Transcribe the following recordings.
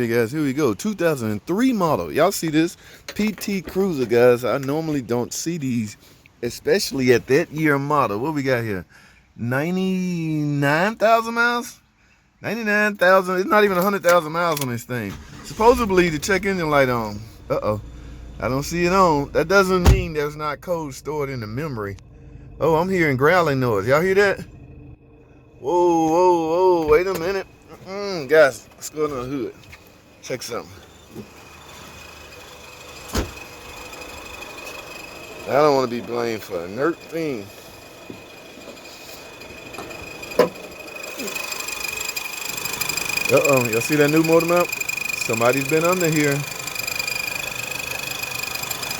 Alrighty guys, here we go. 2003 model. Y'all see this PT Cruiser, guys. I normally don't see these, especially at that year model. What we got here? 99,000 miles? 99,000. It's not even 100,000 miles on this thing. Supposedly the check engine light on. Uh-oh. I don't see it on. That doesn't mean there's not code stored in the memory. Oh, I'm hearing growling noise. Y'all hear that? Whoa, whoa, whoa. Wait a minute. Guys, let's go under the hood. Check something. I don't want to be blamed for a inert thing. Uh-oh, y'all see that new motor mount? Somebody's been under here.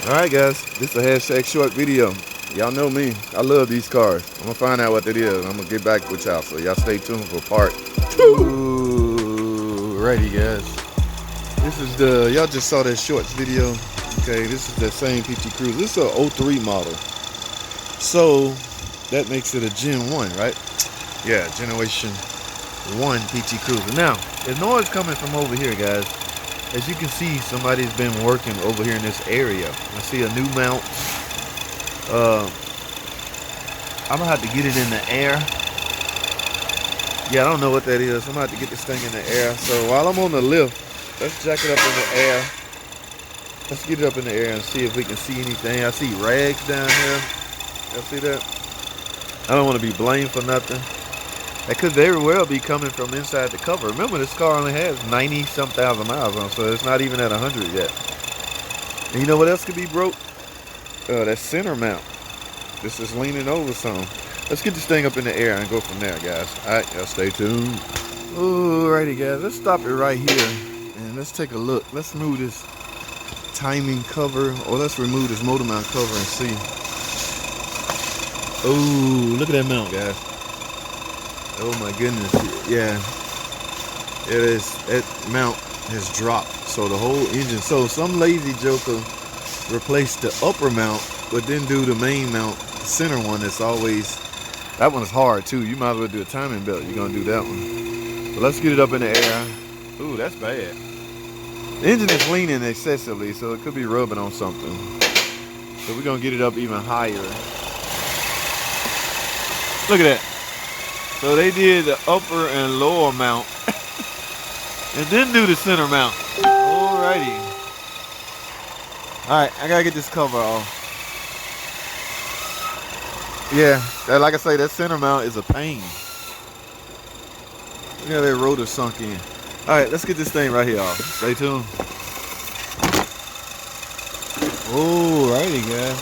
Alright guys, this is a hashtag short video. Y'all know me. I love these cars. I'm gonna find out what it is. I'm gonna get back with y'all, so y'all stay tuned for part 2. Righty guys. This is the, y'all just saw that shorts video. Okay, this is the same PT Cruiser. This is a 03 model. So that makes it a Gen 1, right? Yeah, Generation 1 PT Cruiser. Now, there's noise coming from over here, guys. As you can see, somebody's been working over here in this area. I see a new mount. I'm gonna have to get it in the air. Yeah, I don't know what that is. I'm gonna have to get this thing in the air. So while I'm on the lift, let's jack it up in the air. Let's get it up in the air and see if we can see anything. I see rags down here. Y'all see that? I don't want to be blamed for nothing. That could very well be coming from inside the cover. Remember, this car only has 90-some thousand miles on, so it's not even at 100 yet. And you know what else could be broke? That center mount. This is leaning over some. Let's get this thing up in the air and go from there, guys. Alright, y'all stay tuned. Alrighty, guys. Let's stop it right here and let's take a look. Let's remove this timing cover, or let's remove this motor mount cover and see. Oh, look at that mount, guys. Oh my goodness. Yeah. It is. That mount has dropped. So the whole engine. So some lazy joker replaced the upper mount, but didn't do the main mount, the center one. That's always, that one's hard too. You might as well do a timing belt. You're gonna do that one. But let's get it up in the air. Ooh, that's bad. The engine is leaning excessively, so it could be rubbing on something. So we're gonna get it up even higher. Look at that. So they did the upper and lower mount and then do the center mount. Alrighty. Alright, I gotta get this cover off. Yeah, like I say, that center mount is a pain. Look how that rotor sunk in. Alright, let's get this thing right here off. Stay tuned. Alrighty, guys.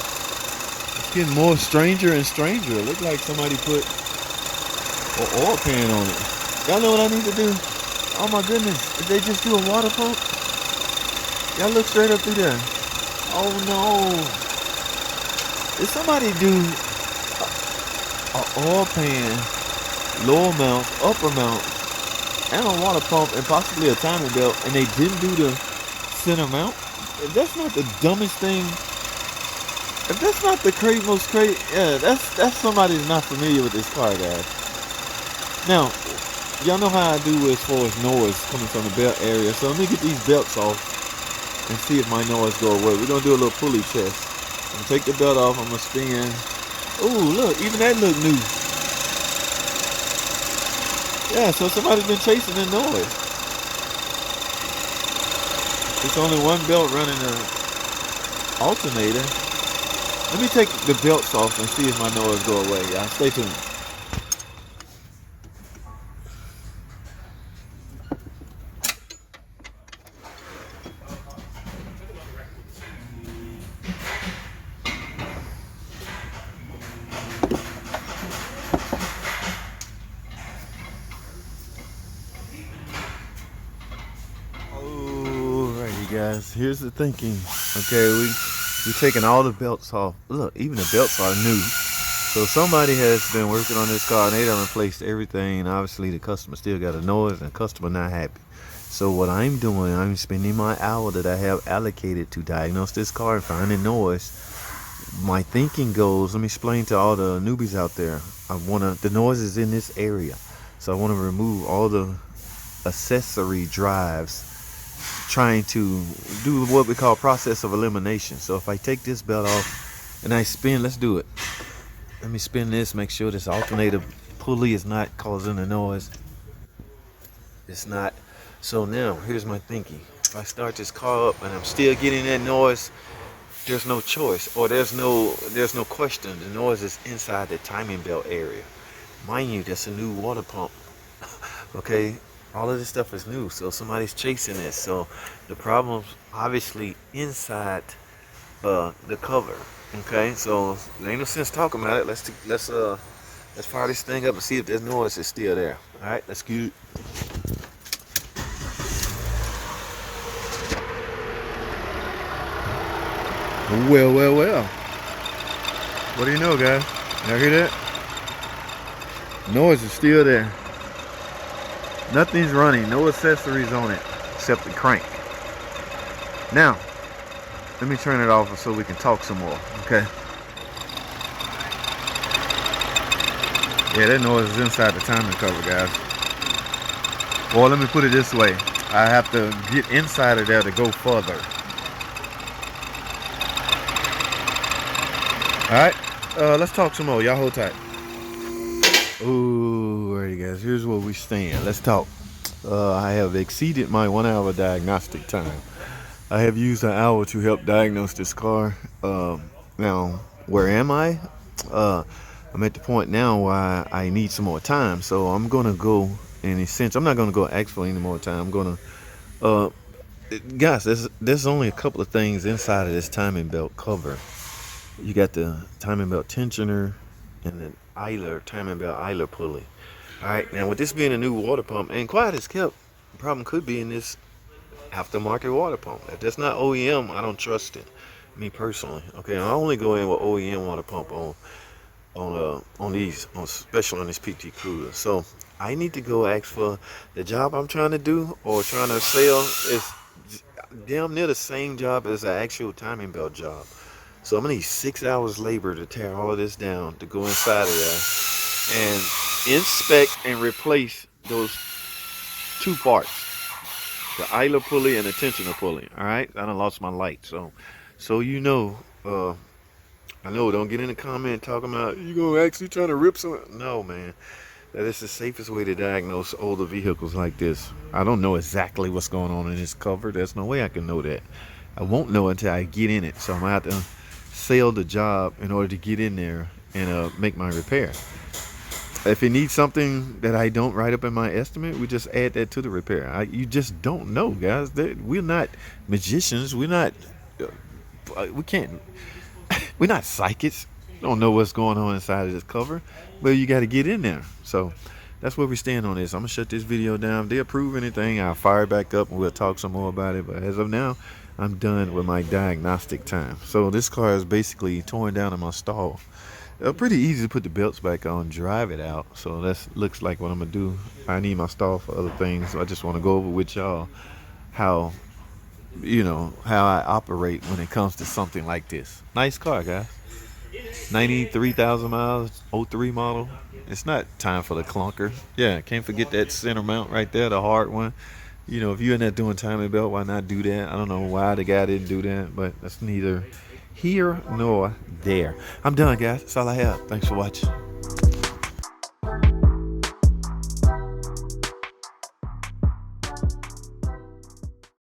It's getting more stranger and stranger. It looks like somebody put an oil pan on it. Y'all know what I need to do? Oh my goodness. Did they just do a water pump? Y'all look straight up through there. Oh no. Did somebody do an oil pan, lower mount, upper mount, and a water pump, and possibly a timing belt, and they didn't do the center mount? If that's not the dumbest thing, if that's not the most crazy, yeah, that's somebody who's not familiar with this car, guys. Now, y'all know how I do as far as noise coming from the belt area, so let me get these belts off and see if my noise go away. We're gonna do a little pulley test. I'm gonna take the belt off, I'm gonna spin. Ooh, look, even that look new. Yeah, so somebody's been chasing the noise. It's only one belt running an alternator. Let me take the belts off and see if my noise go away, y'all. Stay tuned. Guys, here's the thinking. Okay, we're taking all the belts off. Look, even the belts are new. So somebody has been working on this car and they done replaced everything. Obviously the customer still got a noise and the customer not happy. So what I'm doing, I'm spending my hour that I have allocated to diagnose this car and find a noise. My thinking goes, let me explain to all the newbies out there. The noise is in this area. So I want to remove all the accessory drives trying to do what we call process of elimination. So if I take this belt off and I spin, let's do it. Let me spin this, make sure this alternator pulley is not causing a noise. It's not. So now, here's my thinking. If I start this car up and I'm still getting that noise, there's no choice, or there's no question. The noise is inside the timing belt area. Mind you, that's a new water pump. Okay, all of this stuff is new, so somebody's chasing this. So the problem's obviously inside the cover. Okay, so there ain't no sense talking about it. Let's fire this thing up and see if this noise is still there. All right, let's get it. Well. What do you know, guys? Y'all hear that? Noise is still there. Nothing's running. No accessories on it except the crank. Now, let me turn it off so we can talk some more, okay? Yeah, that noise is inside the timing cover, guys. Or let me put it this way. I have to get inside of there to go further. Alright, let's talk some more. Y'all hold tight. Ooh, alright guys, here's where we stand. Let's talk. I have exceeded my 1 hour diagnostic time. I have used an hour to help diagnose this car. Now, where am I? I'm at the point now where I need some more time. So I'm gonna go, in a sense, I'm not gonna go ask for any more time. I'm gonna, guys, there's only a couple of things inside of this timing belt cover. You got the timing belt tensioner and the timing belt idler pulley. All right, now with this being a new water pump, and quiet as kept, the problem could be in this aftermarket water pump. If that's not OEM, I don't trust it. Me personally, okay. I only go in with OEM water pump on these, especially on this PT Cruiser. So I need to go ask for the job I'm trying to do or trying to sell is damn near the same job as the actual timing belt job. So I'm gonna need 6 hours labor to tear all of this down, to go inside of there and inspect and replace those two parts, the idler pulley and the tensioner pulley. All right, I done lost my light, so you know, I know, don't get in the comment talking about you gonna actually trying to rip something. No, man, that is the safest way to diagnose older vehicles like this. I don't know exactly what's going on in this cover. There's no way I can know that. I won't know until I get in it, so I'm gonna have to sell the job in order to get in there and make my repair. If it needs something that I don't write up in my estimate, we just add that to the repair. You just don't know, guys. We're not magicians. We're not we're not psychics. Don't know what's going on inside of this cover, but you got to get in there. So that's where we stand on this. I'm gonna shut this video down. If they approve anything, I'll fire it back up and we'll talk some more about it. But as of now, I'm done with my diagnostic time. So this car is basically torn down in my stall. Pretty easy to put the belts back on, drive it out. So that looks like what I'm gonna do. I need my stall for other things. So I just want to go over with y'all how I operate when it comes to something like this. Nice car, guys. 93,000 miles, 03 model. It's not time for the clunker. Yeah, can't forget that center mount right there, the hard one. You know, if you're in there doing timing belt, why not do that? I don't know why the guy didn't do that, but that's neither here nor there. I'm done, guys. That's all I have. Thanks for watching.